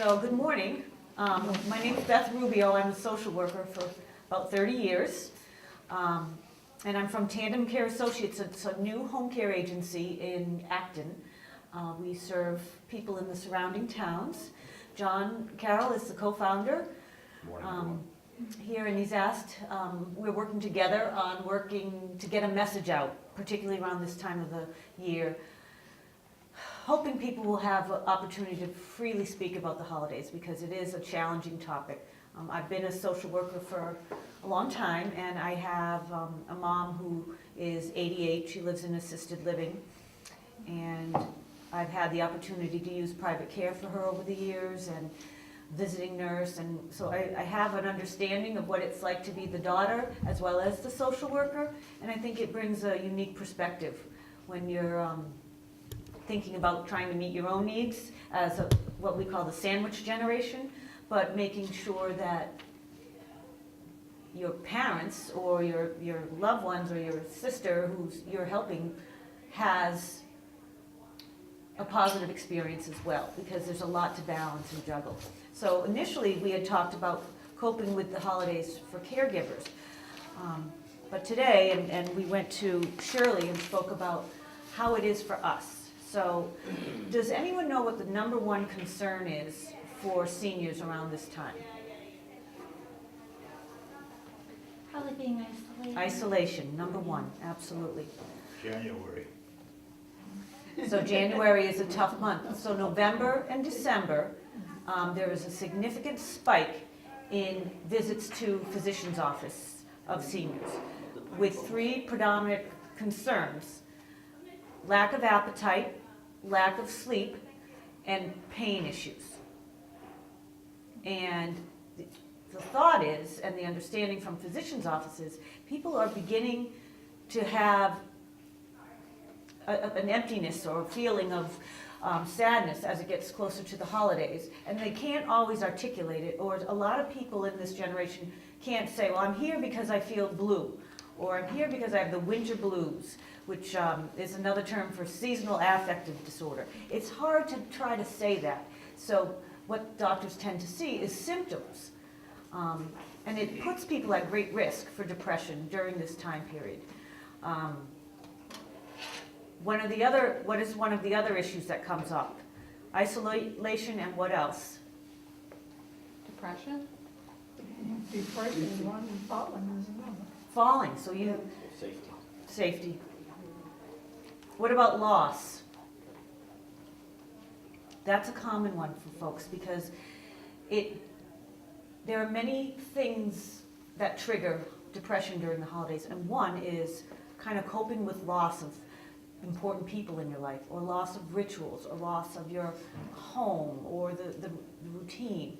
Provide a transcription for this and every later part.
So good morning. My name is Beth Rubio. I'm a social worker for about 30 years. And I'm from Tandem Care Associates. It's a new home care agency in Acton. We serve people in the surrounding towns. John Carroll is the co-founder here, and he's asked, we're working together on working to get a message out, particularly around this time of the year, hoping people will have an opportunity to freely speak about the holidays because it is a challenging topic. I've been a social worker for a long time, and I have a mom who is 88. She lives in assisted living, and I've had the opportunity to use private care for her over the years and visiting nurse, and so I have an understanding of what it's like to be the daughter as well as the social worker, and I think it brings a unique perspective when you're thinking about trying to meet your own needs as what we call the sandwich generation, but making sure that your parents or your loved ones or your sister who you're helping has a positive experience as well, because there's a lot to balance and juggle. So initially we had talked about coping with the holidays for caregivers, but today, and we went to Shirley and spoke about how it is for us. So does anyone know what the number one concern is for seniors around this time? Probably being isolated. Isolation, number one, absolutely. January. So January is a tough month. So November and December, there is a significant spike in visits to physician's office of seniors with three predominant concerns: lack of appetite, lack of sleep, and pain issues. And the thought is, and the understanding from physicians' offices, people are beginning to have an emptiness or a feeling of sadness as it gets closer to the holidays, and they can't always articulate it, or a lot of people in this generation can't say, well, I'm here because I feel blue, or I'm here because I have the winter blues, which is another term for seasonal affective disorder. It's hard to try to say that. So what doctors tend to see is symptoms, and it puts people at great risk for depression during this time period. What is one of the other issues that comes up? Isolation, and what else? Depression? Depression is one, and falling is another. Falling, so you... Safety. What about loss? That's a common one for folks because there are many things that trigger depression during the holidays, and one is kind of coping with loss of important people in your life, or loss of rituals, or loss of your home, or the routine.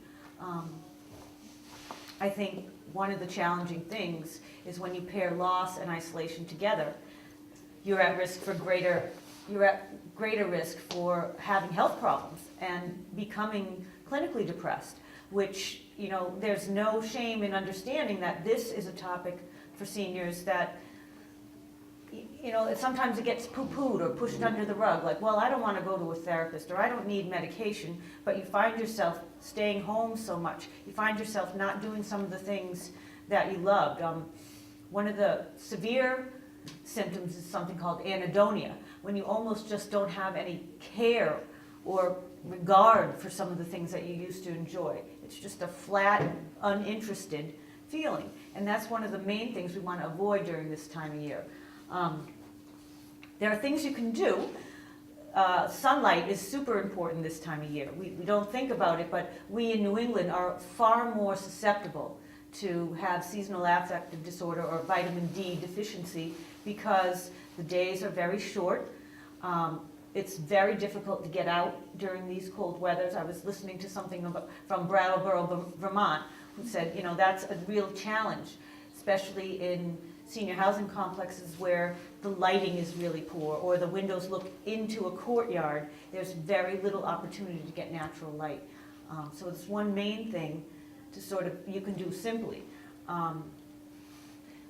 I think one of the challenging things is when you pair loss and isolation together, you're at greater risk for having health problems and becoming clinically depressed, which, there's no shame in understanding that this is a topic for seniors that sometimes it gets poo-pooed or pushed under the rug, like, well, I don't want to go to a therapist, or I don't need medication, but you find yourself staying home so much. You find yourself not doing some of the things that you loved. One of the severe symptoms is something called anhedonia, when you almost just don't have any care or regard for some of the things that you used to enjoy. It's just a flat, uninterested feeling, and that's one of the main things we want to avoid during this time of year. There are things you can do. Sunlight is super important this time of year. We don't think about it, but we in New England are far more susceptible to have seasonal affective disorder or vitamin D deficiency because the days are very short. It's very difficult to get out during these cold weathers. I was listening to something from Brattleboro, Vermont, who said, that's a real challenge, especially in senior housing complexes where the lighting is really poor or the windows look into a courtyard. There's very little opportunity to get natural light. So it's one main thing to you can do simply. I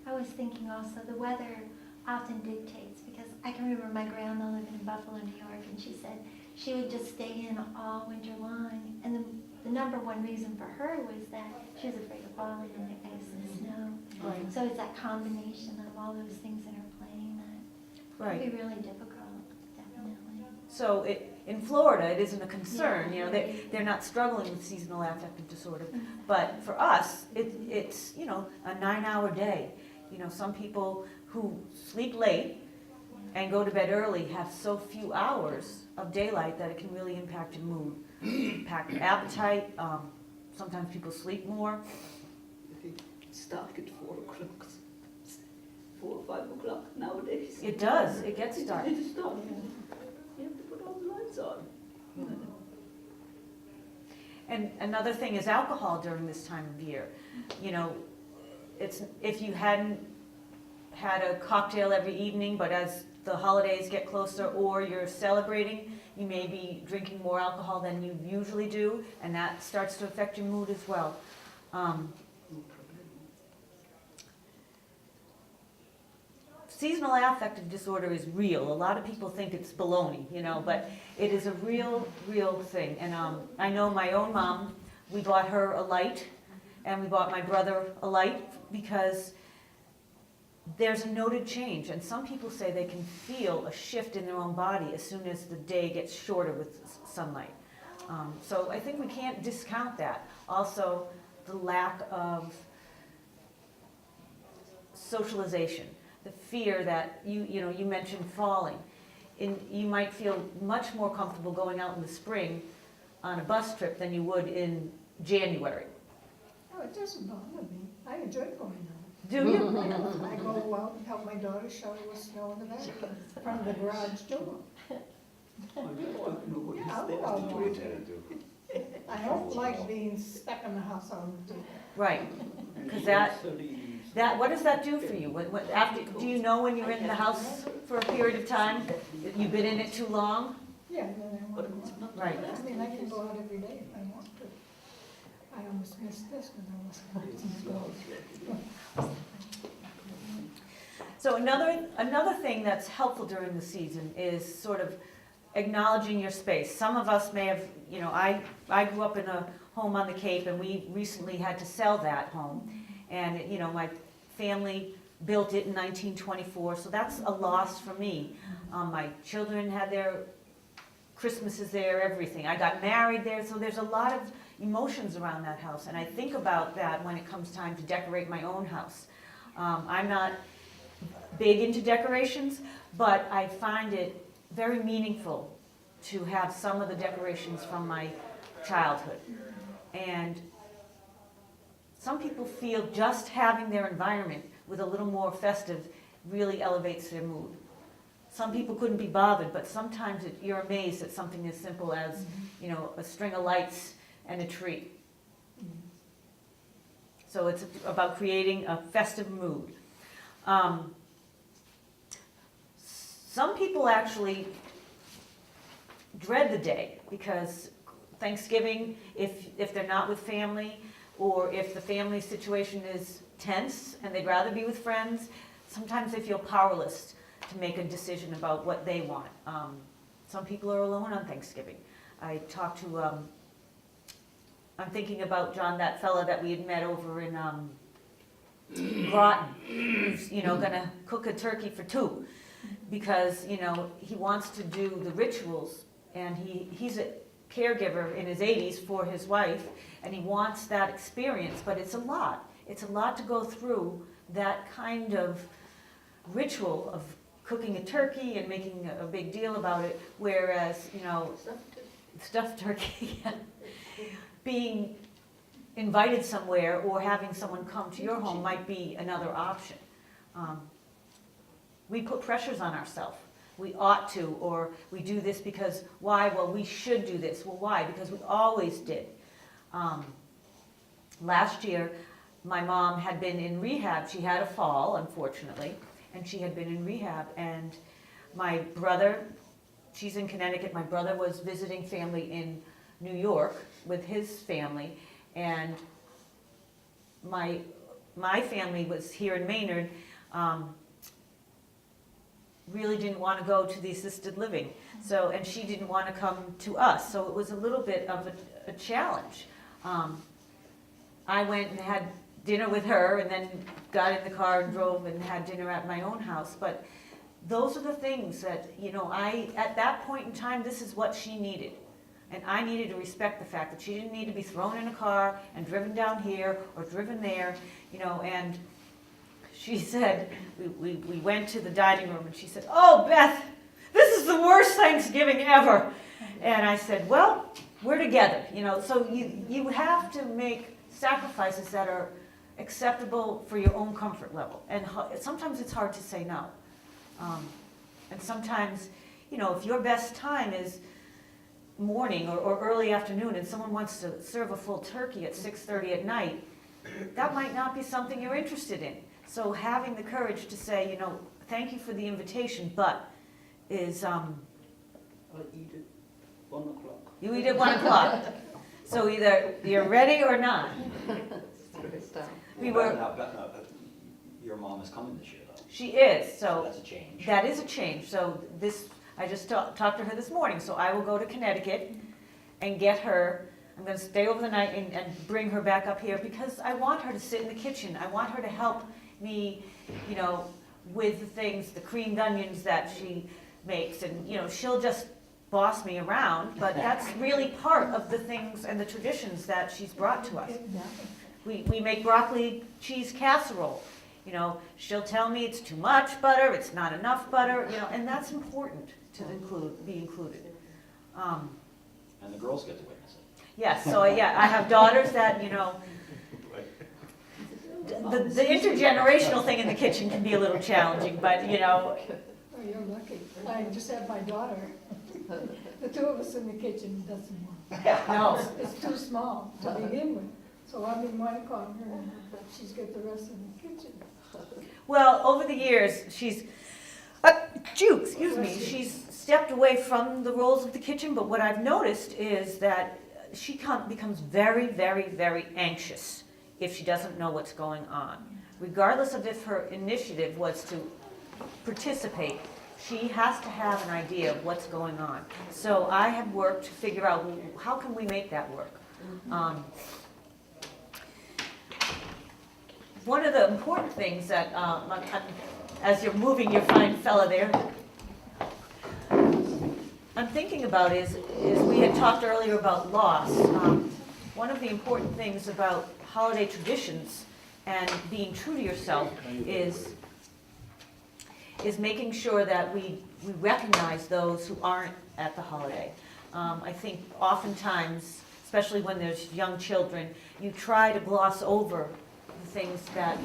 was thinking also the weather often dictates, because I can remember my grandma living in Buffalo, New York, and she said she would just stay in all winter long, and the number one reason for her was that she was afraid of falling in the ice and snow. Right. So it's that combination of all those things that are playing that Right. can be really difficult, definitely. So in Florida, it isn't a concern, you know, they're not struggling with seasonal affective disorder. But for us, it's, you know, a 9-hour day. You know, some people who sleep late and go to bed early have so few hours of daylight that it can really impact your mood, impact your appetite. Sometimes people sleep more. It's dark at 4 o'clock, 4 or 5 o'clock nowadays. It does, it gets dark. It is dark. You have to put all the lights on. And another thing is alcohol during this time of year. You know, it's, if you hadn't had a cocktail every evening, but as the holidays get closer or you're celebrating, you may be drinking more alcohol than you usually do, and that starts to affect your mood as well. Seasonal affective disorder is real. A lot of people think it's baloney, you know, but it is a real thing. And I know my own mom, we bought her a light, and we bought my brother a light because there's a noted change. And some people say they can feel a shift in their own body as soon as the day gets shorter with sunlight. So I think we can't discount that. Also, the lack of socialization. The fear that you know, you mentioned falling. You might feel much more comfortable going out in the spring on a bus trip than you would in January. Oh, it doesn't bother me. I enjoy going out. Do you? I go out and help my daughter shovel the snow in the back, in front of the garage door. Yeah, I'll go out. I don't like being stuck in the house all the time. Right, because that, what does that do for you? After, do you know when you're in the house for a period of time, that you've been in it too long? Yeah, and then I want to go out. Right. I mean, I can go out every day if I want to. I almost missed this because I wasn't. So another thing that's helpful during the season is sort of acknowledging your space. Some of us may have, you know, I grew up in a home on the Cape, and we recently had to sell that home. And, you know, my family built it in 1924, so that's a loss for me. My children had their Christmases there, everything. I got married there, so there's a lot of emotions around that house. And I think about that when it comes time to decorate my own house. I'm not big into decorations, but I find it very meaningful to have some of the decorations from my childhood. And some people feel just having their environment with a little more festive really elevates their mood. Some people couldn't be bothered, but sometimes you're amazed at something as simple as, you know, a string of lights and a tree. So it's about creating a festive mood. Some people actually dread the day because Thanksgiving, if they're not with family, or if the family situation is tense and they'd rather be with friends, sometimes they feel powerless to make a decision about what they want. Some people are alone on Thanksgiving. I talked to, I'm thinking about John, that fella that we had met over in Groton, who's, you know, gonna cook a turkey for 2 because, you know, he wants to do the rituals, and he's a caregiver in his 80s for his wife, and he wants that experience, but it's a lot. It's a lot to go through that kind of ritual of cooking a turkey and making a big deal about it, whereas, you know, stuffed turkey, being invited somewhere or having someone come to your home might be another option. We put pressures on ourselves. We ought to, or we do this because, why? Well, we should do this. Well, why? Because we always did. Last year, my mom had been in rehab. She had a fall, unfortunately, and she had been in rehab. And my brother, she's in Connecticut, my brother was visiting family in New York with his family, and my family was here in Maynard. Really didn't want to go to the assisted living, so, and she didn't want to come to us, so it was a little bit of a challenge. I went and had dinner with her and then got in the car and drove and had dinner at my own house. But those are the things that, at that point in time, this is what she needed. And I needed to respect the fact that she didn't need to be thrown in a car and driven down here or driven there, and she said, we went to the dining room and she said, "Oh, Beth, this is the worst Thanksgiving ever." And I said, "Well, we're together, so you have to make sacrifices that are acceptable for your own comfort level. And sometimes it's hard to say no. And sometimes, if your best time is morning or early afternoon and someone wants to serve a full turkey at 6:30 at night, that might not be something you're interested in. So having the courage to say, thank you for the invitation, but is, I eat at 1 o'clock. you eat at 1 o'clock. So either you're ready or not. We were, Your mom is coming this year, though. she is, So so that's a change. that is a change. So I just talked to her this morning, so I will go to Connecticut and get her. I'm gonna stay over the night and bring her back up here because I want her to sit in the kitchen. I want her to help me, with the things, the creamed onions that she makes, and, she'll just boss me around, but that's really part of the things and the traditions that she's brought to us. We make broccoli cheese casserole. She'll tell me it's too much butter, it's not enough butter, and that's important to be included. And the girls get to witness it. Yes, so I have daughters that, the intergenerational thing in the kitchen can be a little challenging, but, Oh, you're lucky. I just had my daughter. The two of us in the kitchen doesn't work. no. It's too small to begin with. So I'm in one corner and she's got the rest of the kitchen. Well, over the years, she's stepped away from the roles of the kitchen, but what I've noticed is that she becomes very, very, very anxious if she doesn't know what's going on. Regardless of if her initiative was to participate, she has to have an idea of what's going on. So I have worked to figure out, how can we make that work? One of the important things that, as you're moving your fine fella there, I'm thinking about is we had talked earlier about loss. One of the important things about holiday traditions and being true to yourself is making sure that we recognize those who aren't at the holiday. I think oftentimes, especially when there's young children, you try to gloss over the things that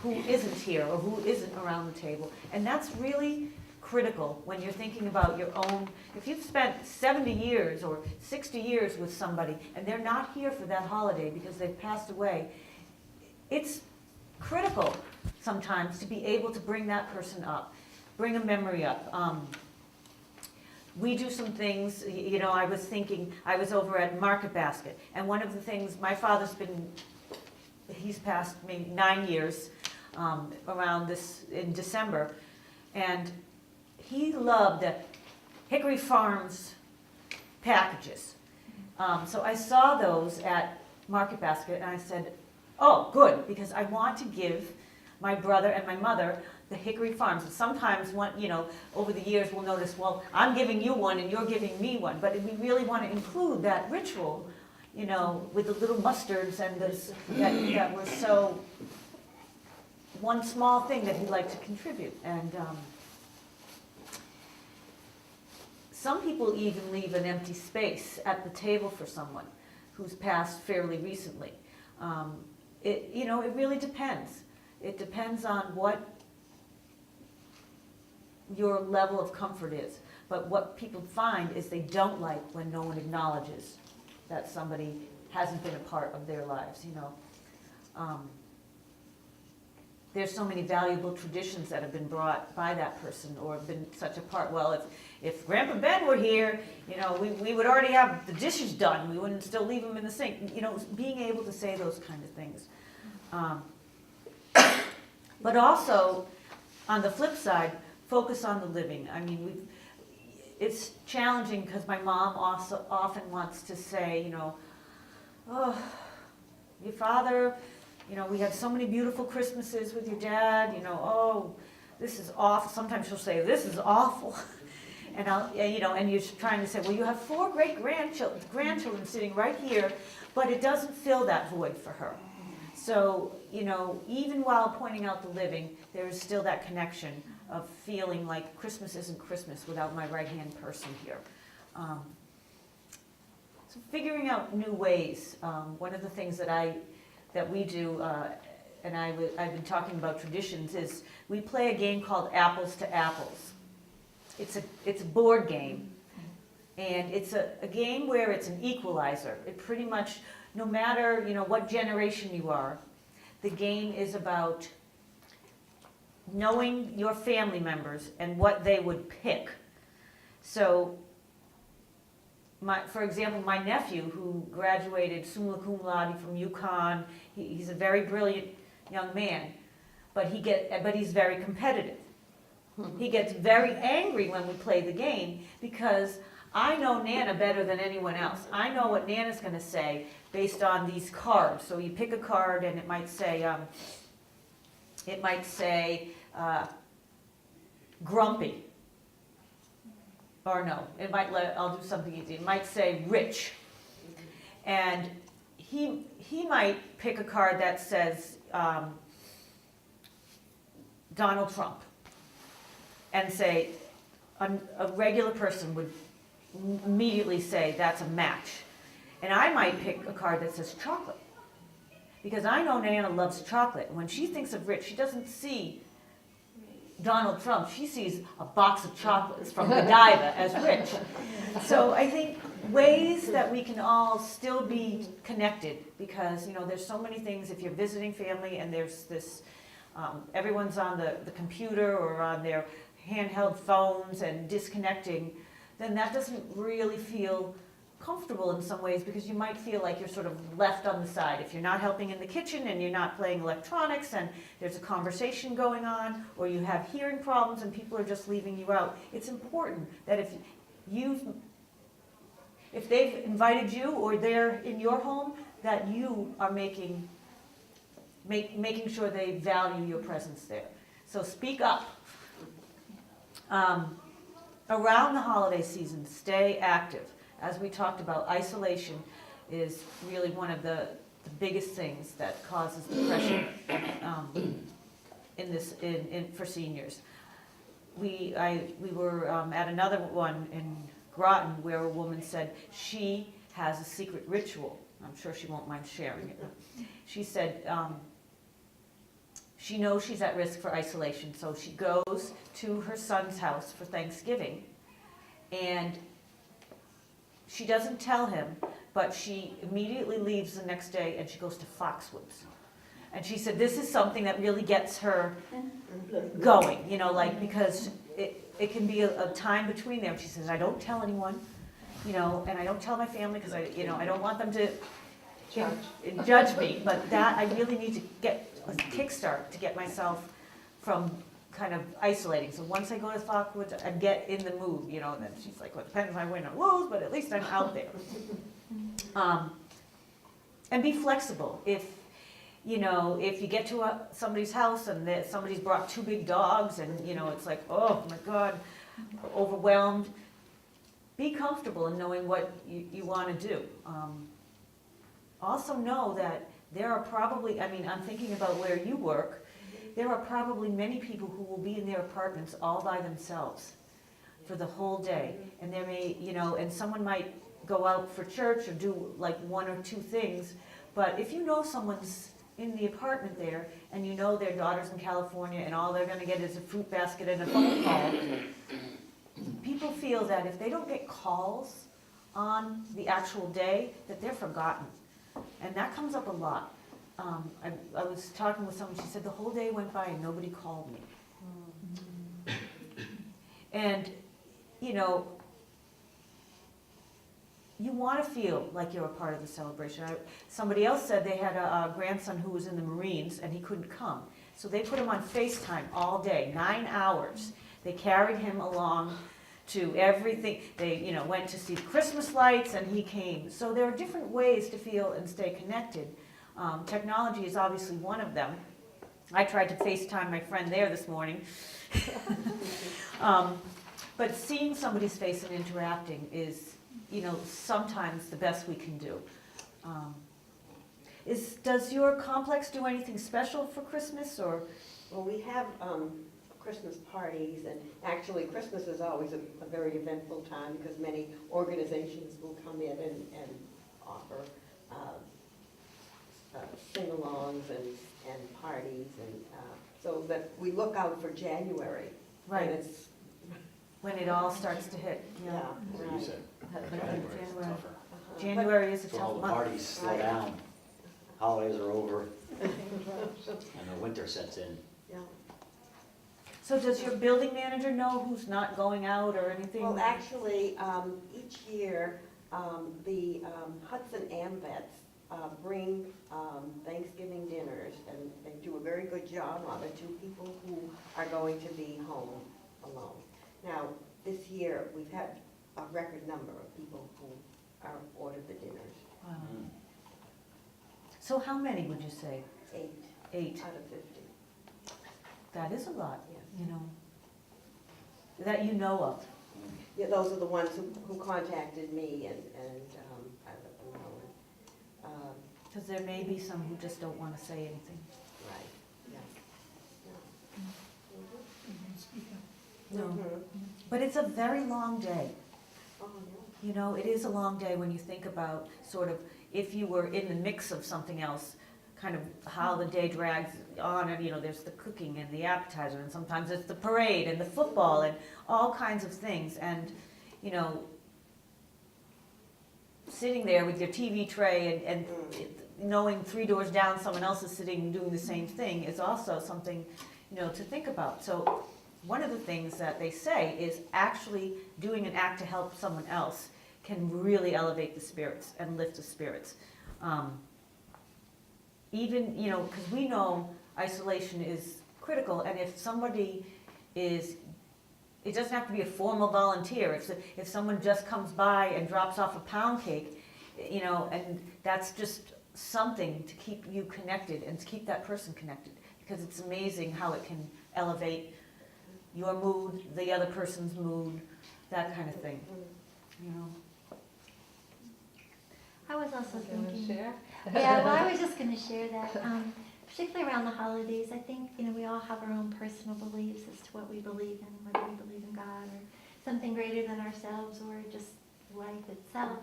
who isn't here or who isn't around the table. And that's really critical when you're thinking about your own. If you've spent 70 years or 60 years with somebody and they're not here for that holiday because they've passed away, it's critical sometimes to be able to bring that person up, bring a memory up. We do some things, I was thinking, I was over at Market Basket, and one of the things, my father's he's passed maybe 9 years around this, in December, and he loved the Hickory Farms packages. So I saw those at Market Basket, and I said, oh, good, because I want to give my brother and my mother the Hickory Farms. And sometimes, over the years we'll notice, well, I'm giving you one and you're giving me one, but we really want to include that ritual, with the little mustards and that were so, one small thing that he'd like to contribute. And some people even leave an empty space at the table for someone who's passed fairly recently. It really depends. It depends on what your level of comfort is. But what people find is they don't like when no one acknowledges that somebody hasn't been a part of their lives, There's so many valuable traditions that have been brought by that person or been such a part. Well, if Grandpa Ben were here, we would already have the dishes done. We wouldn't still leave them in the sink. Being able to say those kind of things. But also, on the flip side, focus on the living. I mean, it's challenging because my mom also often wants to say, oh, father, we had so many beautiful Christmases with your dad, oh, this is awful. Sometimes she'll say, this is awful. And and you're trying to say, well, you have 4 great grandchildren sitting right here, but it doesn't fill that void for her. So, even while pointing out the living, there is still that connection of feeling like Christmas isn't Christmas without my right-hand person here. So figuring out new ways. One of the things that we do, and I've been talking about traditions, is we play a game called Apples to Apples. It's a board game, and it's a game where it's an equalizer. It pretty much, no matter what generation you are, the game is about knowing your family members and what they would pick. So, for example, my nephew, who graduated summa cum laude from UConn, he's a very brilliant young man, but he's very competitive. He gets very angry when we play the game because I know Nana better than anyone else. I know what Nana's going to say based on these cards. So you pick a card and it might say grumpy. Or no, I'll do something easy. It might say rich. And he might pick a card that says Donald Trump. And say, a regular person would immediately say that's a match. And I might pick a card that says chocolate. Because I know Nana loves chocolate. When she thinks of rich, she doesn't see Donald Trump. She sees a box of chocolates from Godiva as rich. So I think ways that we can all still be connected, because there's so many things. If you're visiting family and there's this, everyone's on the computer or on their handheld phones and disconnecting, then that doesn't really feel comfortable in some ways, because you might feel like you're sort of left on the side. If you're not helping in the kitchen and you're not playing electronics and there's a conversation going on, or you have hearing problems and people are just leaving you out, it's important that if they've invited you or they're in your home, that you are making sure they value your presence there. So speak up. Around the holiday season, stay active. As we talked about, isolation is really one of the biggest things that causes depression for seniors. We were at another one in Groton where a woman said she has a secret ritual. I'm sure she won't mind sharing it. She said she knows she's at risk for isolation, so she goes to her son's house for Thanksgiving, and she doesn't tell him, but she immediately leaves the next day and she goes to Foxwoods. And she said this is something that really gets her going, because it can be a time between them. She says, I don't tell anyone, and I don't tell my family because I don't want them to judge me, but that I really need to get a kickstart to get myself from kind of isolating. So once I go to Foxwoods, I get in the mood, and then she's like, well, it depends if I win or lose, but at least I'm out there. And be flexible. If you get to somebody's house and somebody's brought 2 big dogs and, it's like, oh my God, overwhelmed, be comfortable in knowing what you want to do. Also know that there are probably, I'm thinking about where you work, there are probably many people who will be in their apartments all by themselves for the whole day. And there may, and someone might go out for church or do like 1 or 2 things. But if you know someone's in the apartment there and you know their daughter's in California and all they're going to get is a fruit basket and a phone call, people feel that if they don't get calls on the actual day, that they're forgotten. And that comes up a lot. I was talking with someone, she said the whole day went by and nobody called me. And, you want to feel like you're a part of the celebration. Somebody else said they had a grandson who was in the Marines and he couldn't come. So they put him on FaceTime all day, 9 hours. They carried him along to everything. They, went to see Christmas lights and he came. So there are different ways to feel and stay connected. Technology is obviously one of them. I tried to FaceTime my friend there this morning. But seeing somebody's face and interacting is, sometimes the best we can do. Does your complex do anything special for Christmas, or? Well, we have Christmas parties, and actually Christmas is always a very eventful time because many organizations will come in and offer sing-alongs and parties, and so that we look out for January. Right. When it's, When it all starts to hit, yeah, That's what you right. said. January. January's tougher. Uh-huh. January is a So all tough the month. parties slow Right. down, holidays are over, and the winter sets in. Yeah. So does your building manager know who's not going out or anything? Well, actually, each year, the Hudson AMVets bring Thanksgiving dinners, and they do a very good job of it to people who are going to be home alone. Now, this year, we've had a record number of people who are ordered the dinners, Wow. Mm. So how many would you say? 8 8? out of 50, That is a lot, yes. that you know of. Yeah, those are the ones who contacted me, and I let them know. Because there may be some who just don't want to say anything. Right, yeah. You can speak up. No. Mhm. But it's a very long day. Oh, yeah. It is a long day when you think about sort of if you were in the mix of something else, kind of how the day drags on, and there's the cooking and the appetizer, and sometimes it's the parade and the football and all kinds of things, and sitting there with your TV tray and knowing 3 doors down someone else is sitting and doing the same thing is also something to think about. So one of the things that they say is actually doing an act to help someone else can really elevate the spirits and lift the spirits. Even, because we know isolation is critical, and if somebody is, it doesn't have to be a formal volunteer. If someone just comes by and drops off a pound cake, and that's just something to keep you connected and to keep that person connected, because it's amazing how it can elevate your mood, the other person's mood, that kind of thing, I was also Do you want to thinking, share? yeah, well, I was just going to share that, particularly around the holidays, I think, we all have our own personal beliefs as to what we believe in, whether we believe in God or something greater than ourselves or just life itself.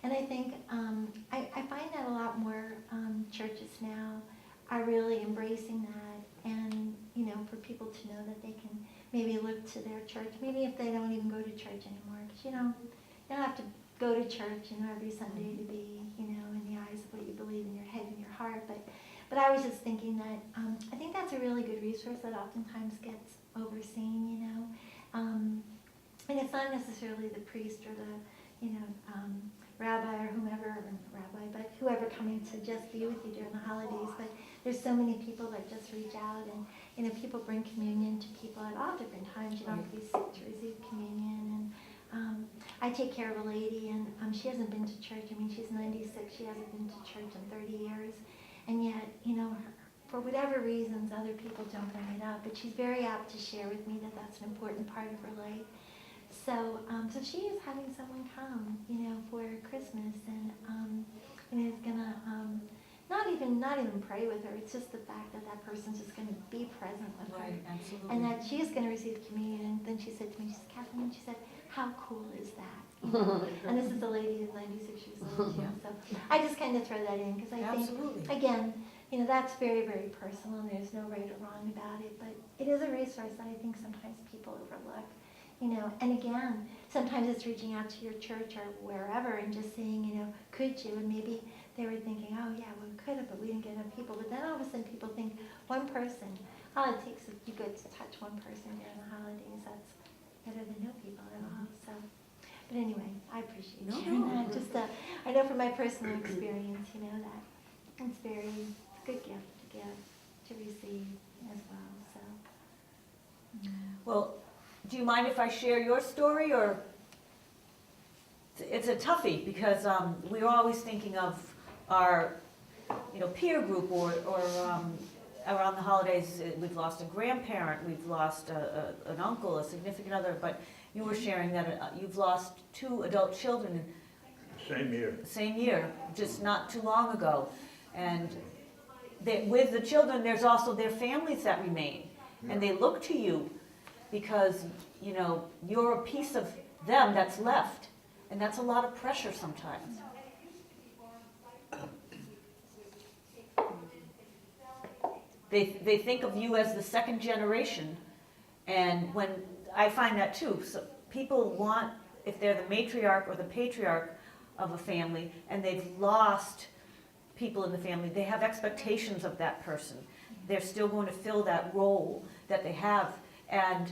And I think, I find that a lot more churches now are really embracing that, and, for people to know that they can maybe look to their church, maybe if they don't even go to church anymore, because, you don't have to go to church, every Sunday to be, in the eyes of what you believe in your head and your heart. But I was just thinking that I think that's a really good resource that oftentimes gets overseen, and it's not necessarily the priest or the, rabbi or whomever, or not rabbi, but whoever coming to just be with you during the holidays. But there's so many people that just reach out, and people bring communion to people at all different times. You don't have to be sick to receive communion. And I take care of a lady, and she hasn't been to church. She's 96. She hasn't been to church in 30 years. And yet, for whatever reasons, other people don't bring it up. But she's very apt to share with me that that's an important part of her life. So she is having someone come, for Christmas, and is gonna not even pray with her. It's just the fact that that person's just gonna be present with her. Right, absolutely. And that she is going to receive communion. And then she said to me, she said, Kathleen, she said, how cool is that? And this is a lady who's 96 years old. Yeah. So I just kind of throw that in because I Absolutely. think, again, that's very, very personal. And there's no right or wrong about it. But it is a resource that I think sometimes people overlook. And again, sometimes it's reaching out to your church or wherever and just saying, could you? And maybe they were thinking, oh yeah, well, we could have, but we didn't get enough people. But then all of a sudden people think, one person, all it takes is you go to touch one person during the holidays. That's better than no people at all. So, but anyway, I appreciate sharing that. Just, I know from my personal experience, that it's a good gift to give, to receive as well. So. Well, do you mind if I share your story, or? It's a toughie because we're always thinking of our, peer group or around the holidays, we've lost a grandparent, we've lost an uncle, a significant other, but you were sharing that you've lost 2 adult children same year, just not too long ago. And with the children, there's also their families that remain. And they look to you because, you know, you're a piece of them that's left. And that's a lot of pressure sometimes. They think of you as the second generation. And when I find that too, so people want, if they're the matriarch or the patriarch of a family and they've lost people in the family, they have expectations of that person. They're still going to fill that role that they have. And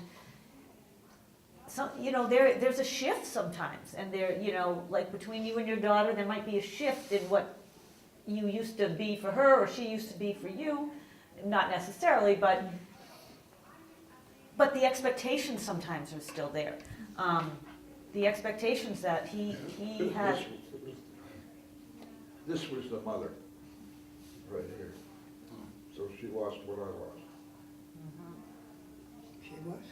some, you know, there's a shift sometimes. And there, you know, like between you and your daughter, there might be a shift in what you used to be for her or she used to be for you. Not necessarily, but the expectations sometimes are still there. The expectations that he had. This was the mother, right here. So she lost what I lost. She was.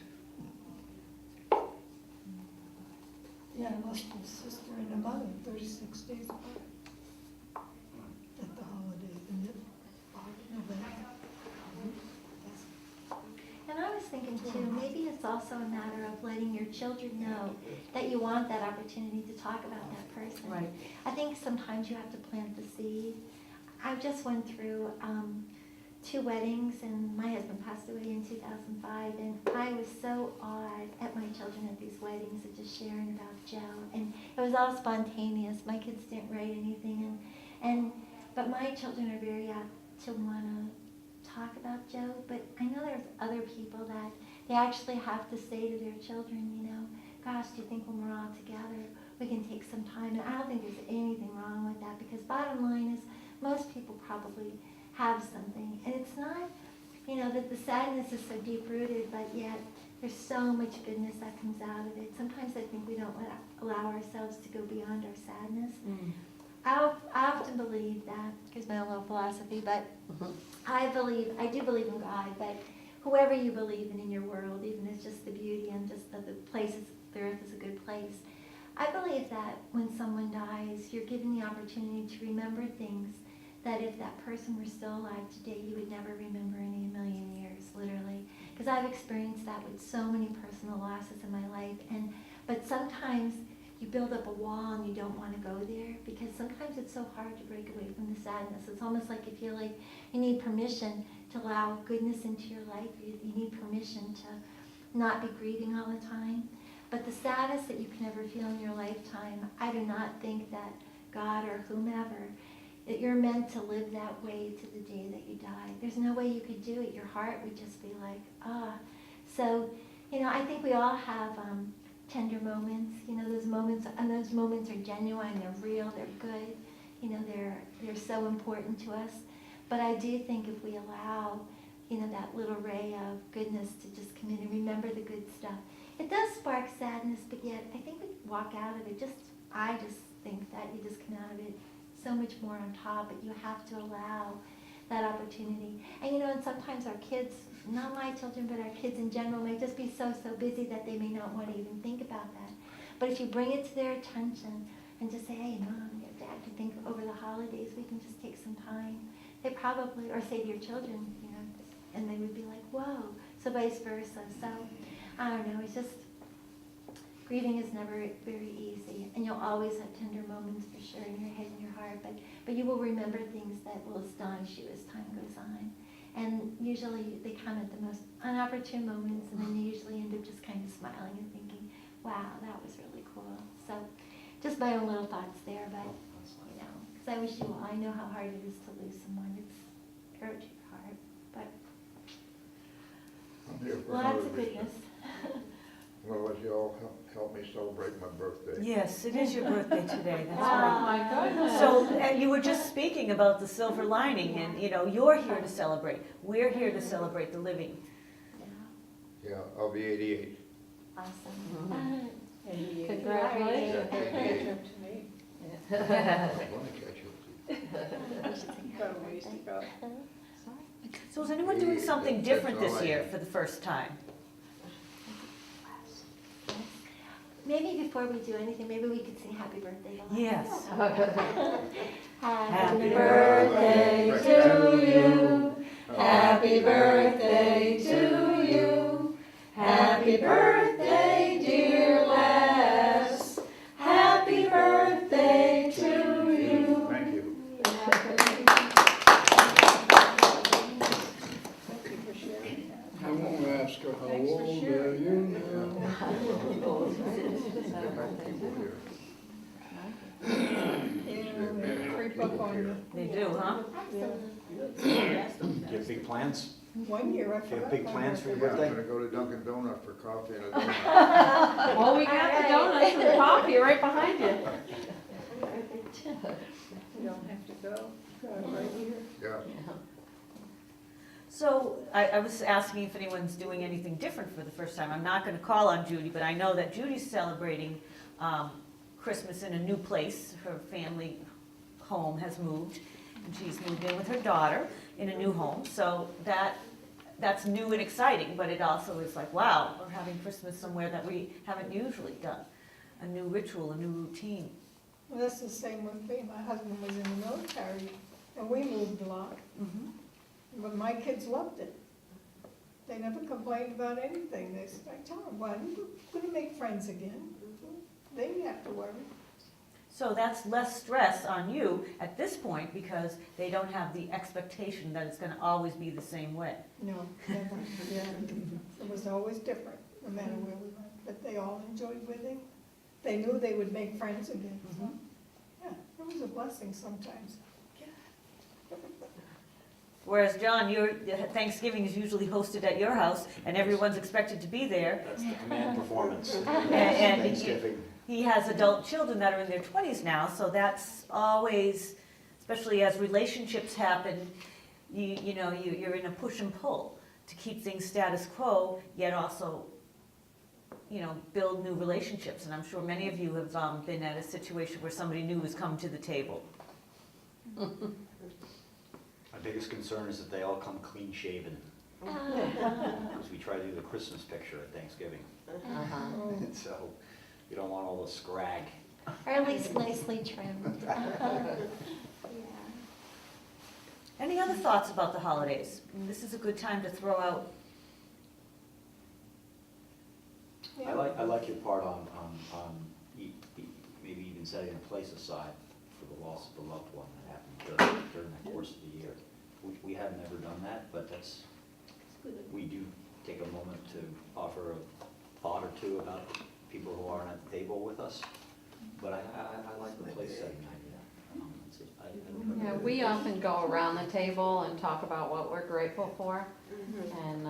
Yeah, I lost my sister and a mother 36 days apart at the holidays in November. And I was thinking too, maybe it's also a matter of letting your children know that you want that opportunity to talk about that person. Right. I think sometimes you have to plant the seed. I just went through 2 weddings, and my husband passed away in 2005, and I was so awed at my children at these weddings and just sharing about Joe. And it was all spontaneous. My kids didn't write anything, but my children are very apt to want to talk about Joe. But I know there's other people that they actually have to say to their children, you know, gosh, do you think when we're all together we can take some time? And I don't think there's anything wrong with that, because bottom line is most people probably have something. And it's not, you know, that the sadness is so deep-rooted, but yet there's so much goodness that comes out of it. Sometimes I think we don't allow ourselves to go beyond our sadness. I often believe that, here's my own little philosophy, but I do believe in God, but whoever you believe in your world, even if it's just the beauty and just the places, the earth is a good place. I believe that when someone dies, you're given the opportunity to remember things that if that person were still alive today, you would never remember in a million years, literally. Because I've experienced that with so many personal losses in my life. But sometimes you build up a wall and you don't want to go there, because sometimes it's so hard to break away from the sadness. It's almost like you feel like you need permission to allow goodness into your life. You need permission to not be grieving all the time. But the saddest that you can ever feel in your lifetime, I do not think that God or whomever, that you're meant to live that way to the day that you die. There's no way you could do it. Your heart would just be like, ah. So, you know, I think we all have tender moments. You know, those moments, and those moments are genuine, they're real, they're good. You know, they're so important to us. But I do think if we allow, you know, that little ray of goodness to just come in and remember the good stuff, it does spark sadness, but yet I think we walk out of it. I just think that you just come out of it so much more on top, but you have to allow that opportunity. And you know, and sometimes our kids, not my children, but our kids in general, may just be so busy that they may not want to even think about that. But if you bring it to their attention and just say, hey, Mom, your Dad, do you think over the holidays we can just take some time? They probably, or say to your children, you know, and they would be like, whoa, so vice versa. So, I don't know, it's just, grieving is never very easy, and you'll always have tender moments for sure in your head and your heart, but you will remember things that will astonish you as time goes on. And usually they come at the most unopportune moments, and then you usually end up just kind of smiling and thinking, wow, that was really cool. So just my own little thoughts there, but, you know, because I wish you all, I know how hard it is to lose someone. It's hurt your heart, but I'm here for lots another of reason. goodness. Well, as you all help me celebrate my birthday. Yes, it is your birthday today, that's Oh, right. my goodness. So, and you were just speaking about the silver lining, and, you know, you're here to celebrate. We're here to celebrate the living. Yeah, Yeah, I'll be 88. awesome. Congratulations. Yeah, 88. Catch up to me. I want to catch up to you. Got a ways to go. So is anyone doing something That's different all this I year have. for the first time? Maybe before we do anything, maybe we could sing happy birthday to us. Yes. Happy birthday to you. Happy birthday to you. Happy birthday, dear Les. Happy birthday to you. Thank you. Thank you for sharing that. I won't ask her, how Thanks for old are sharing. you now? People here. Yeah, they creep up on you. They do, huh? Absolutely. Do you have big plans? One year I Do you forgot. have big my plans for your Yeah, I'm birthday? gonna go to Dunkin' Donut for coffee and a donut. Well, we got the donuts and the coffee right behind you. You don't have to go, right here. Yeah. So I was asking if anyone's doing anything different for the first time. I'm not going to call on Judy, but I know that Judy's celebrating Christmas in a new place. Her family home has moved, and she's moved in with her daughter in a new home. So that's new and exciting, but it also is like, wow, we're having Christmas somewhere that we haven't usually done. A new ritual, a new routine. Well, that's the same with me. My husband was in the military, and we moved a lot, Mhm. but my kids loved it. They never complained about anything. They said, I tell them, well, we're gonna make friends again. They didn't have to worry. So that's less stress on you at this point because they don't have the expectation that it's going to always be the same way. No, never, yeah. It was always different, no matter where we went, but they all enjoyed living. They knew they would make friends again, so, yeah, it was a blessing sometimes. Whereas John, your Thanksgiving is usually hosted at your house and everyone's expected to be there. That's the command performance. And Thanksgiving. he has adult children that are in their 20s now, so that's always, especially as relationships happen, you're in a push and pull to keep things status quo, yet also, build new relationships. And I'm sure many of you have been at a situation where somebody new has come to the table. My biggest concern is that they all come clean shaven, because we try to do the Christmas picture at Thanksgiving. So you don't want all the scrag. Or at least nicely trimmed. Yeah. Any other thoughts about the holidays? This is a good time to throw out. I like your part on maybe even setting a place aside for the loss of the loved one that happened during the course of the year. We have never done that, but we do take a moment to offer a thought or two about people who aren't at the table with us. But I like the place setting idea. Yeah, we often go around the table and talk about what we're grateful for. And,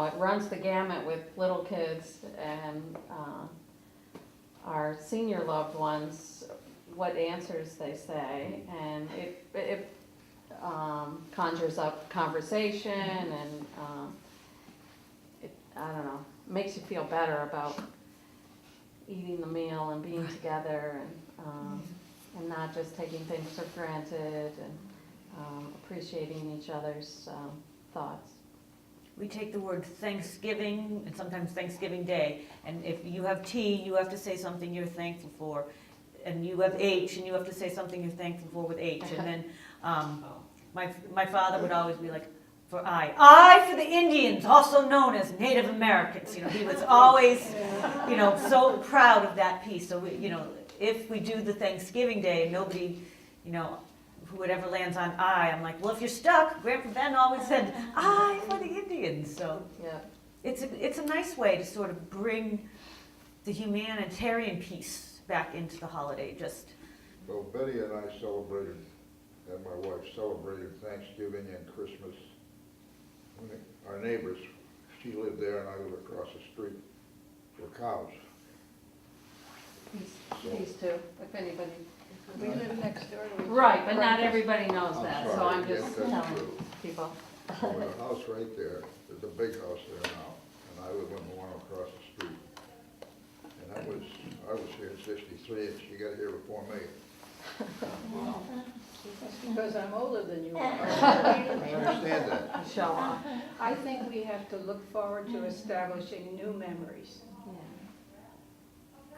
it runs the gamut with little kids and our senior loved ones, what answers they say. And it conjures up conversation and, I don't know, makes you feel better about eating the meal and being together and not just taking things for granted and appreciating each other's thoughts. We take the word Thanksgiving and sometimes Thanksgiving Day, and if you have T, you have to say something you're thankful for, and you have H, and you have to say something you're thankful for with H, and then my father would always be like, for I for the Indians, also known as Native Americans. He was always, so proud of that piece. So if we do the Thanksgiving Day, nobody, whoever lands on I'm like, well, if you're stuck, Grandpa Ben always said, I for the Indians. So Yeah. it's a nice way to sort of bring the humanitarian piece back into the holiday. So Betty and I celebrated, and my wife celebrated Thanksgiving and Christmas. Our neighbors, she lived there and I live across the street, for cows. These two, if anybody. We live next door to each other. Right, but not everybody knows I'm that, so sorry, I'm just yes, that's telling true. people. So the house right there, there's a big house there now, and I live in the one across the street. And I was here in '63, and she got here before me. That's because I'm older than you are. I understand that. Show off. I think we have to look forward to establishing new memories.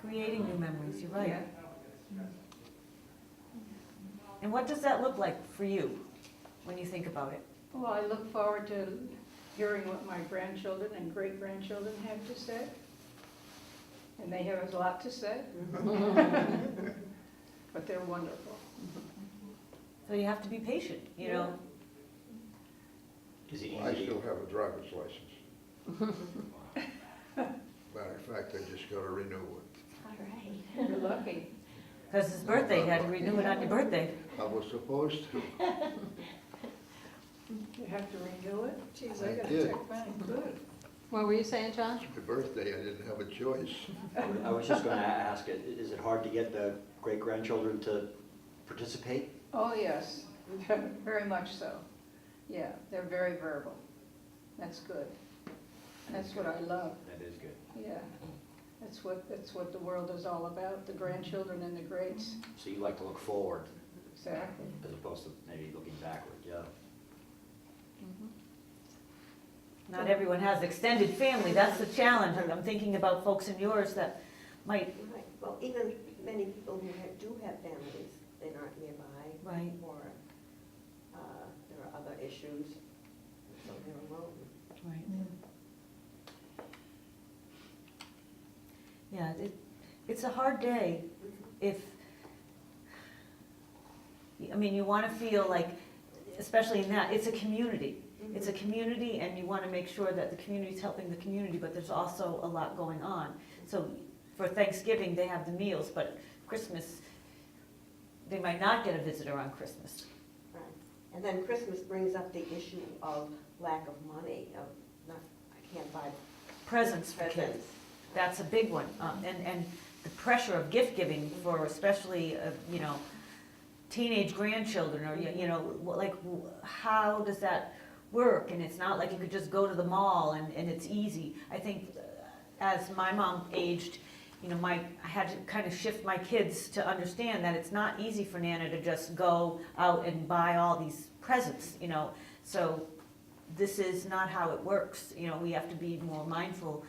Creating new memories, you're right. Yeah. And what does that look like for you when you think about it? Well, I look forward to hearing what my grandchildren and great-grandchildren have to say. And they have a lot to say. But they're wonderful. So you have to be patient, you know? Is it I easy? still have a driver's license. Matter of fact, I just got to renew it. All right. You're lucky. Because his birthday, you had to renew it on your birthday. I was supposed to. You have to renew it? Geez, I I gotta did. check mine. Good. What were you saying, John? It's my birthday, I didn't have a choice. I was just gonna ask, is it hard to get the great-grandchildren to participate? Oh, yes, very much so. Yeah, they're very verbal. That's good. That's what I love, That is good. yeah. That's what the world is all about, the grandchildren and the greats. So you like to look forward Exactly. as opposed to maybe looking backward, yeah. Not everyone has extended family, that's the challenge. I'm thinking about folks in yours that might, Right, well, even many people who do have families, they're not nearby. Right. Or there are other issues, so they're alone. right. Yeah, it's a hard day if, I mean, you want to feel like, especially in that, it's a community. It's a community and you want to make sure that the community's helping the community, but there's also a lot going on. So for Thanksgiving, they have the meals, but Christmas, they might not get a visitor on Christmas. Right. And then Christmas brings up the issue of lack of money, of not, I can't buy Presents for kids. presents. That's a big one. And the pressure of gift giving for especially, you know, teenage grandchildren or, you know, like, how does that work? And it's not like you could just go to the mall and it's easy. I think as my mom aged, you know, I had to kind of shift my kids to understand that it's not easy for Nana to just go out and buy all these presents, you know. So this is not how it works. You know, we have to be more mindful.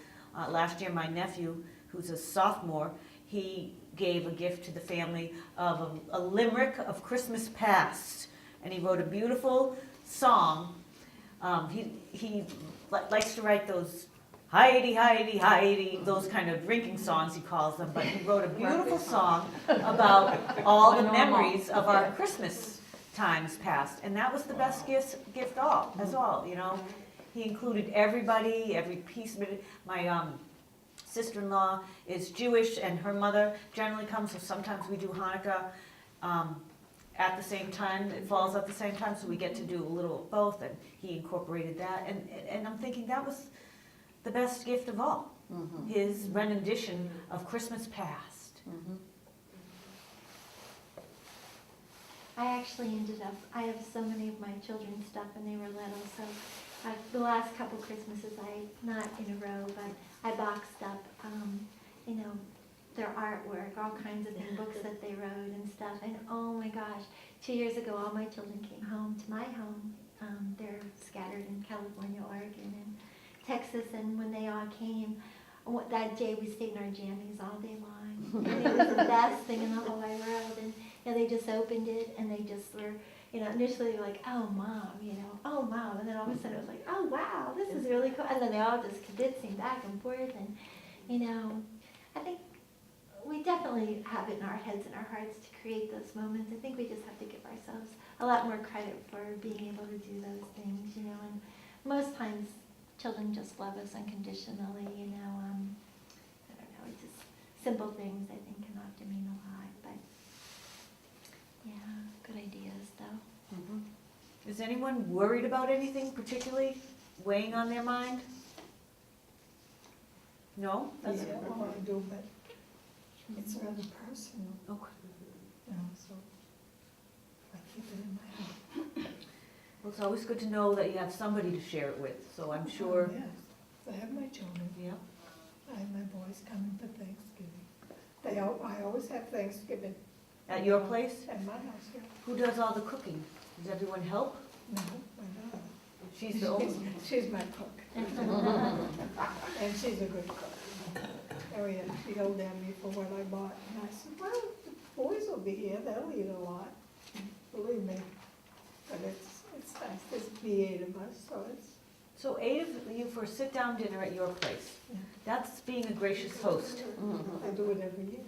Last year, my nephew, who's a sophomore, he gave a gift to the family of a limerick of Christmas past. And he wrote a beautiful song. He likes to write those Heidi, Heidi, Heidi, those kind of drinking songs, he calls them. But he wrote a beautiful song about all the memories of our Christmas times past. And that was the best gift as all, you know. He included everybody, every piece of it. My sister-in-law is Jewish, and her mother generally comes, so sometimes we do Hanukkah at the same time. It falls at the same time, so we get to do a little of both, and he incorporated that. And I'm thinking that was the best gift of all, his rendition of Christmas past. I actually ended up, I have so many of my children's stuff when they were little, so the last couple Christmases, not in a row, but I boxed up, you know, their artwork, all kinds of things, books that they wrote and stuff, and oh my gosh, 2 years ago, all my children came home to my home. They're scattered in California, Oregon, and Texas, and when they all came, that day we stayed in our jammies all day long, and it was the best thing in the whole wide world, and you know, they just opened it, and they just were, you know, initially they were like, oh mom, you know, oh mom, and then all of a sudden it was like, oh wow, this is really cool, and then they all just kibitzing back and forth, and you know, I think we definitely have it in our heads and our hearts to create those moments. I think we just have to give ourselves a lot more credit for being able to do those things, you know, and most times children just love us unconditionally, you know, I don't know, it's just simple things I think can often mean a lot, but yeah, good ideas though. Is anyone worried about anything particularly weighing on their mind? No? That's Yeah, I want to do, but it's rather personal, okay. you know, so I keep it in my heart. Well, it's always good to know that you have somebody to share it with, so I'm sure. Yes, I have my children. Yeah. I have my boys coming for Thanksgiving. I always have Thanksgiving At your place? At my house, yeah. Who does all the cooking? Does everyone help? No, my God. She's the only, She's my cook. And she's a good cook. Oh, yeah, she yelled at me for what I bought, and I said, well, the boys will be here, they'll eat a lot, believe me. But it's nice, there's the 8 of us, so it's, so 8 of you for a sit-down dinner at your place. Yeah. That's being a gracious host. I do it every year.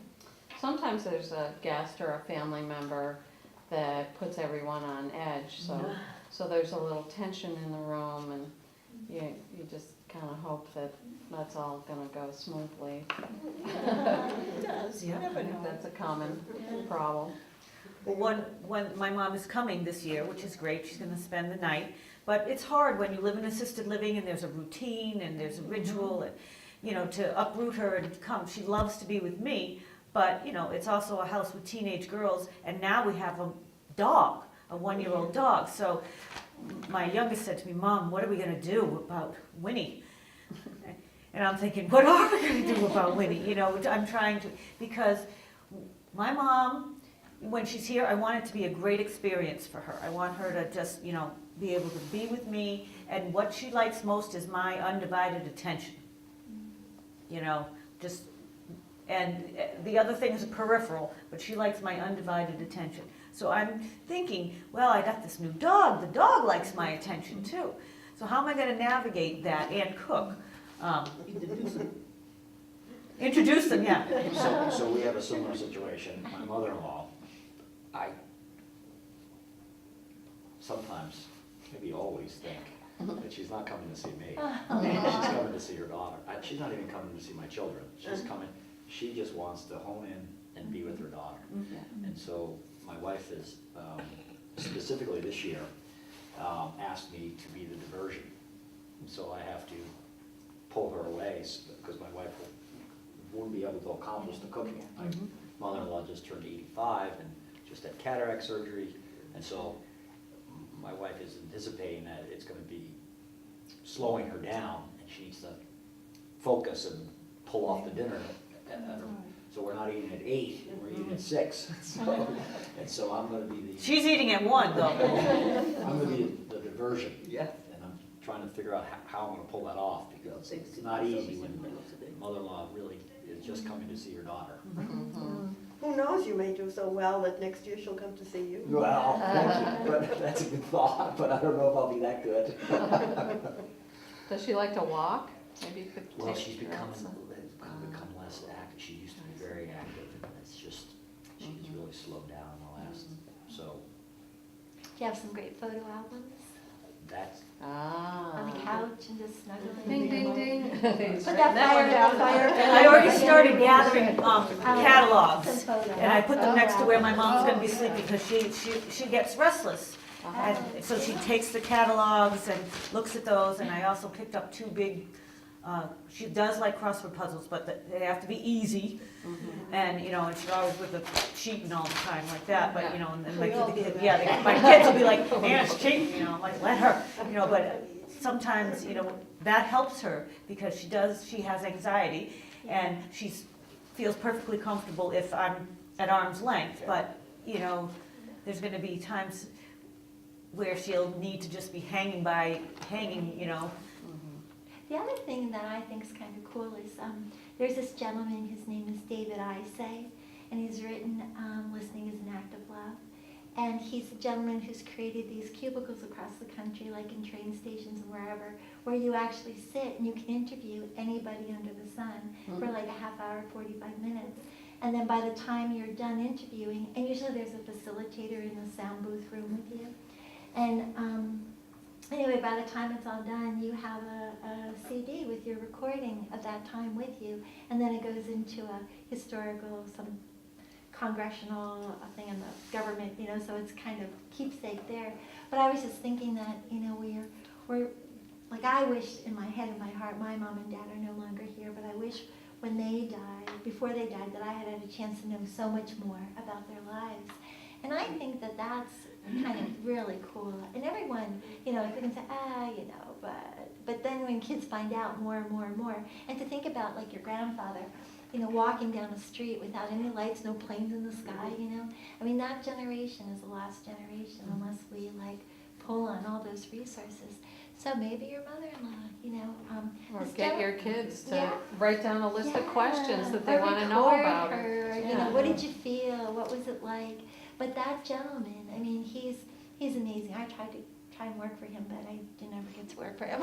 Sometimes there's a guest or a family member that puts everyone on edge, so there's a little tension in the room, and you just kind of hope that that's all gonna go smoothly. It does, you Yeah. never I think know. that's a common problem. Well, when my mom is coming this year, which is great, she's gonna spend the night, but it's hard when you live in assisted living and there's a routine and there's a ritual and, to uproot her and come, she loves to be with me, but, it's also a house with teenage girls, and now we have a dog, a 1-year-old dog, so my youngest said to me, Mom, what are we gonna do about Winnie? And I'm thinking, what are we gonna do about Winnie? I'm trying to, because my mom, when she's here, I want it to be a great experience for her. I want her to just, be able to be with me, and what she likes most is my undivided attention. And the other things are peripheral, but she likes my undivided attention. So I'm thinking, well, I got this new dog. The dog likes my attention too. So how am I gonna navigate that and cook? Introduce them, yeah. So we have a similar situation. My mother-in-law, I sometimes, maybe always think that she's not coming to see me. She's coming to see her daughter. She's not even coming to see my children. She's coming, she just wants to hone in and be with her daughter. And so my wife is, specifically this year, asked me to be the diversion. And so I have to pull her away because my wife wouldn't be able to accomplish the cooking. My mother-in-law just turned 85 and just had cataract surgery, and so my wife is anticipating that it's going to be slowing her down, and she needs to focus and pull off the dinner. So we're not eating at 8, we're eating at 6. So I'm going to be the She's eating at 1 though. I'm going to be the diversion. Yeah. And I'm trying to figure out how I'm going to pull that off, because it's not easy when mother-in-law really is just coming to see her daughter. Who knows, you may do so well that next year she'll come to see you. Well, thank you, but that's a good thought, but I don't know if I'll be that good. Does she like to walk? Maybe you could Well, take she's her become outside. less active. She used to be very active, and it's just, she's really slowed down in the last, so Do you have some great photo albums that's, on the couch and just snuggling? Ding, ding, ding. Put that fire down, fire. I already started gathering catalogs, Some photos. and I put them next to where my mom's gonna be sleeping, because she gets restless. And so she takes the catalogs and looks at those, and I also picked up 2 big, she does like crossword puzzles, but they have to be easy. And, and she's always with the cheating all the time like that, but, and my my kids will be like, man, it's cheating, I'm like, let her, but sometimes, that helps her, because she has anxiety, and she feels perfectly comfortable if I'm at arm's length, but, there's gonna be times where she'll need to just be hanging. The other thing that I think is kind of cool is there's this gentleman, his name is David Isay, and he's written Listening is an Act of Love. And he's a gentleman who's created these cubicles across the country, like in train stations and wherever, where you actually sit and you can interview anybody under the sun for like a half hour, 45 minutes. And then by the time you're done interviewing, and usually there's a facilitator in the sound booth room with you. And anyway, by the time it's all done, you have a CD with your recording of that time with you, and then it goes into a historical, some congressional thing in the government, so it's kind of keepsake there. But I was just thinking that, we're like, I wish in my head and my heart, my mom and dad are no longer here, but I wish when they died, before they died, that I had a chance to know so much more about their lives. And I think that that's kind of really cool. And everyone, they can say, but then when kids find out more and more and more, and to think about like your grandfather, walking down a street without any lights, no planes in the sky, I mean, that generation is the last generation unless we like pull on all those resources. So maybe your mother-in-law, Or this get gen- your kids to Yeah. write down a list of questions that they or want to know record about. her, Yeah. what did you feel? What was it like? But that gentleman, I mean, he's amazing. I tried to and work for him, but I didn't ever get to work for him.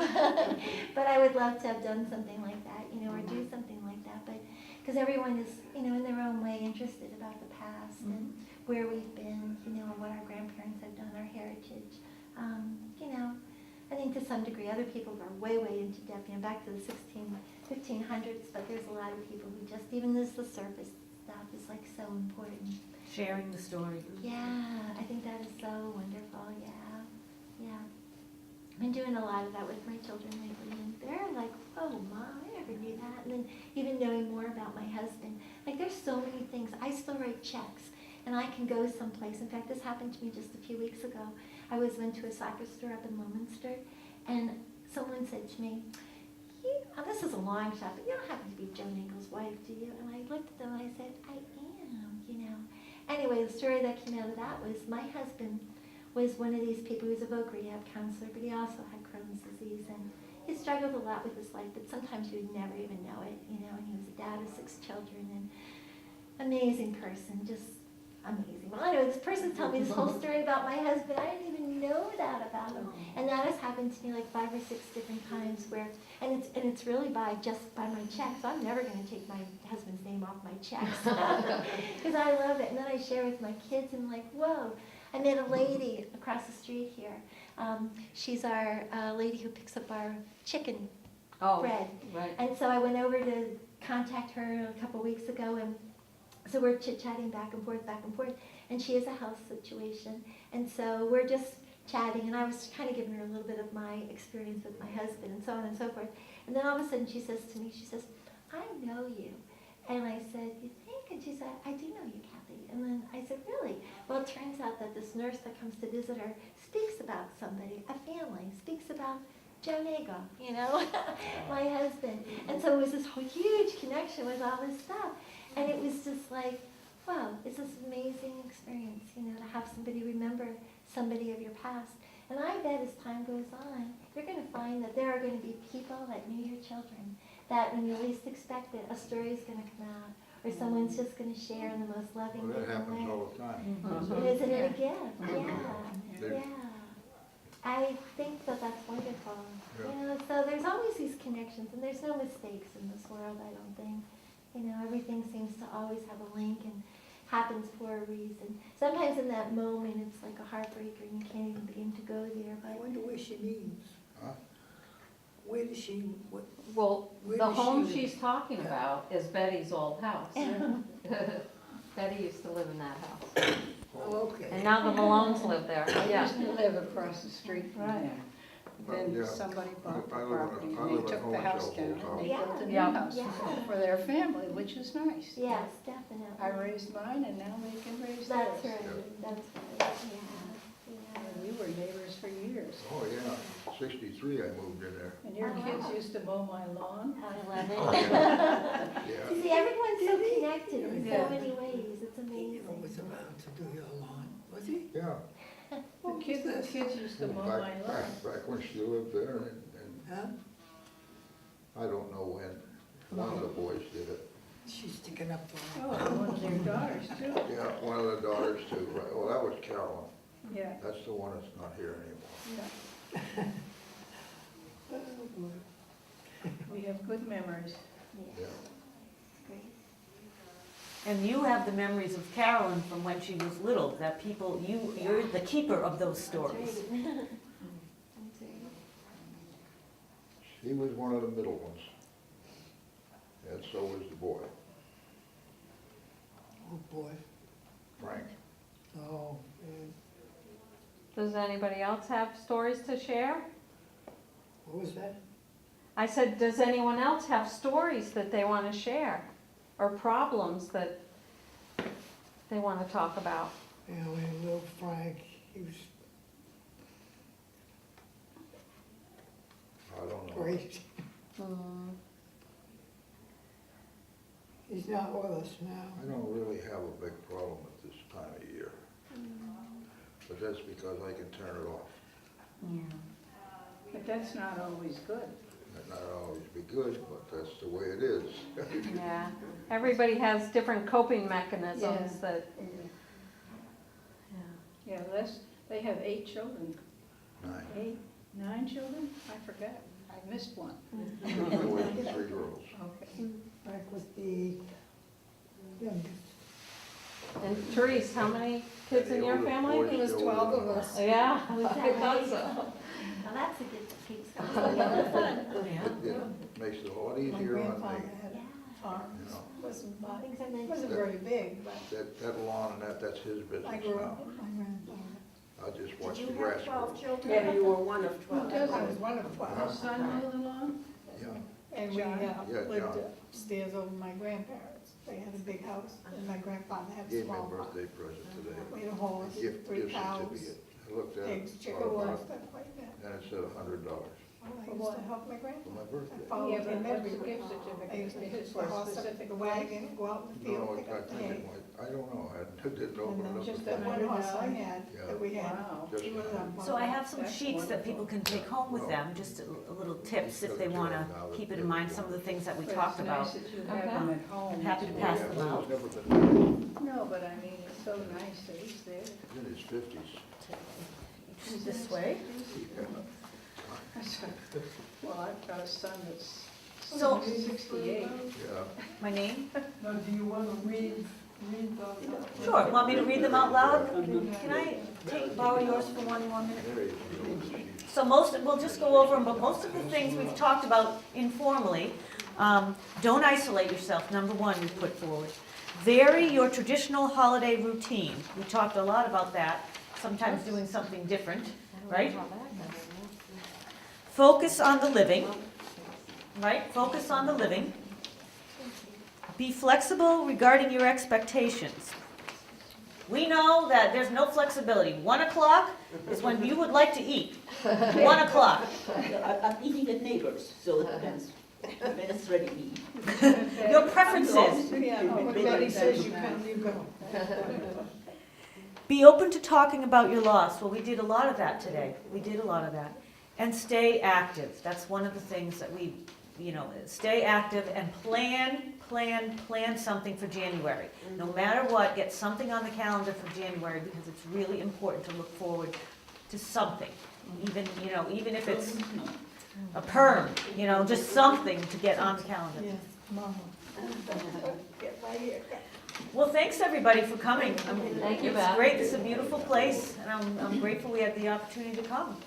But I would love to have done something like that, or do something like that. But because everyone is, in their own way interested about the past and where we've been, and what our grandparents have done, our heritage. I think to some degree other people are way, way into depth, back to the 1500s, but there's a lot of people who just, even the surface stuff is like so important. Sharing the story. Yeah, I think that is so wonderful, yeah. I've been doing a lot of that with my children lately, and they're like, oh, Mom, I never knew that. And then even knowing more about my husband. Like, there's so many things. I still write checks, and I can go someplace. In fact, this happened to me just a few weeks ago. I went to a soccer store up in Leominster, and someone said to me, this is a long shot, but you don't happen to be Joe Nagle's wife, do you? And I looked at them and I said, I am, Anyway, the story that came out of that was my husband was one of these people who was a voc rehab counselor, but he also had Crohn's disease, and he struggled a lot with his life, but sometimes you would never even know it, and he was a dad of 6 children, and amazing person, just amazing. Well, anyway, this person's telling me this whole story about my husband. I didn't even know that about him, and that has happened to me like 5 or 6 different times where, and it's really just by my check, so I'm never going to take my husband's name off my checks, because I love it, and then I share with my kids, and like, whoa. I met a lady across the street here. She's our lady who picks up our chicken bread. Right. And so I went over to contact her a couple weeks ago, and so we're chit-chatting back and forth, and she has a health situation. And so we're just chatting, and I was kind of giving her a little bit of my experience with my husband and so on and so forth. And then all of a sudden she says to me, I know you. And I said, you think? And she said, I do know you, Kathy. And then I said, really? Well, it turns out that this nurse that comes to visit her speaks about somebody, a family, speaks about Joe Nagel, my husband. And so it was this whole huge connection with all this stuff. And it was just like, wow, it's this amazing experience, to have somebody remember somebody of your past. And I bet as time goes on, you're going to find that there are going to be people that knew your children, that when you least expect it, a story is going to come out, or someone's just going to share in the most loving Well, that way. happens all the time. Isn't it a gift? Yeah. I think that that's wonderful. Yeah. So there's always these connections, and there's no mistakes in this world, I don't think. Everything seems to always have a link and happens for a reason. Sometimes in that moment, it's like a heartbreaker, and you can't even begin to go there. I But wonder where she means. Huh? Where does she, what, Well, Where the does she home live? she's talking about is Betty's old house. Betty used to live in that house. oh, okay. And now the Malones live there. I Yeah. used to live across the street from Right. there. Well, Then yeah. somebody bought the I live in a- property, I and live they in took the a house hotel down, and they Yeah. built a new Yeah. house Yeah. for their family, which is nice. yes, definitely. I raised mine, and now they can raise That's theirs. right. That's right. Yeah. And we were neighbors for years. Oh, yeah, 63 I moved in there. And your Oh, kids wow. used to mow my lawn. I love Oh, it. Yeah. You see, everyone's so connected in Yeah. so many ways. It's He amazing. was around to do your lawn, was he? Yeah. The kids used to mow my lawn. Back when she lived there, and Huh? I don't know when, one of the boys did it. She's sticking up for Oh, him. one of their daughters too. Yeah, one of the daughters too, right, well, that was Carolyn, Yeah, that's the one that's not here anymore. yeah. Oh, boy. We have good memories. Yeah. Great. And you have the memories of Carolyn from when she was little, that people, you're the keeper of those That's stories. right. That's right. He was one of the middle ones, and so was the boy, Oh, boy. Frank. Oh, man. Does anybody else have stories to share? What was that? I said, does anyone else have stories that they want to share? Or problems that they want to talk about? You know, and little Frank, he was I don't know. great. Hmm. He's not with us now. I don't really have a big problem at this time of year. But that's because I can turn it off. Yeah. But that's not always good. Might not always be good, but that's the way it is. Yeah, everybody has different coping mechanisms Yeah. that, Yeah, they have 8 children. 9. 9 children? I forgot. I missed one. 3 boys and 3 girls. Okay. Back with the youngest. and Therese, how many kids in your family? Boys There was still 12 live of in the us. Yeah, Was I that thought right? so. Now that's a good keeps going. Yeah. It makes it a lot My easier on grandfather me. had Yeah. a farm, You know. wasn't much, Things are nice. wasn't very big, but That lawn and that's his I business grew now. up with my grandfather. I just watch Did the you grass have grow. 12 children? Yeah, you were one of Who 12. does I was it? one of Your 12. son mow the lawn? Yeah, And we John? Yeah, lived John. upstairs over my grandparents. They had a big house, and my grandfather had a gave me a small farm. birthday present today. We had a horse, Gift 3 cows, certificate. I looked at pigs, it, chickens, thought and about it, stuff like that. and it said $100 I For used what? to help my for grandfather. my birthday. I followed Yeah, but him what's the everywhere. gift I certificate? used to Is it hitch for the a horse up specific the wagon, go out in the No, field, I pick up the think hay. it might, I don't know, I didn't open And it then up. just before. that one horse I $100. had, Yeah. that we had, Wow. Just he was $100. So I have some That's sheets that people can take home with them, just a little tips if they want to keep it in mind, some of the things that we But talked it's about. nice that you have Okay. them at home. I'm happy to Oh, pass yeah, them well, out. he's never been, No, but I mean, it's so nice that he's there. he's in his 50s. This way. Well, I've got a son that's So- 68. Yeah. My name? Now, do you want to read Sure, want me to read them out loud? Can I borrow yours for one more minute? There he is. So we'll just go over them, but most of the things we've talked about informally. Don't isolate yourself, number 1 we put forward. Vary your traditional holiday routine. We talked a lot about that, sometimes doing something different, right? Focus on the living, right? Focus on the living. Be flexible regarding your expectations. We know that there's no flexibility. 1 o'clock is when you would like to eat. 1 o'clock. I'm eating at neighbors, so it depends when it's ready to eat. Your preferences. yeah, when Betty says you come, you go. Be open to talking about your loss. Well, we did a lot of that today. We did a lot of that. And stay active. That's one of the things that we, stay active and plan something for January. No matter what, get something on the calendar for January because it's really important to look forward to something. Even if it's a perm, just something to get on the calendar. Yeah, mama. Get right here. Well, thanks everybody for coming. Thank you, It's Beth. great. This is a beautiful place and I'm grateful we had the opportunity to come.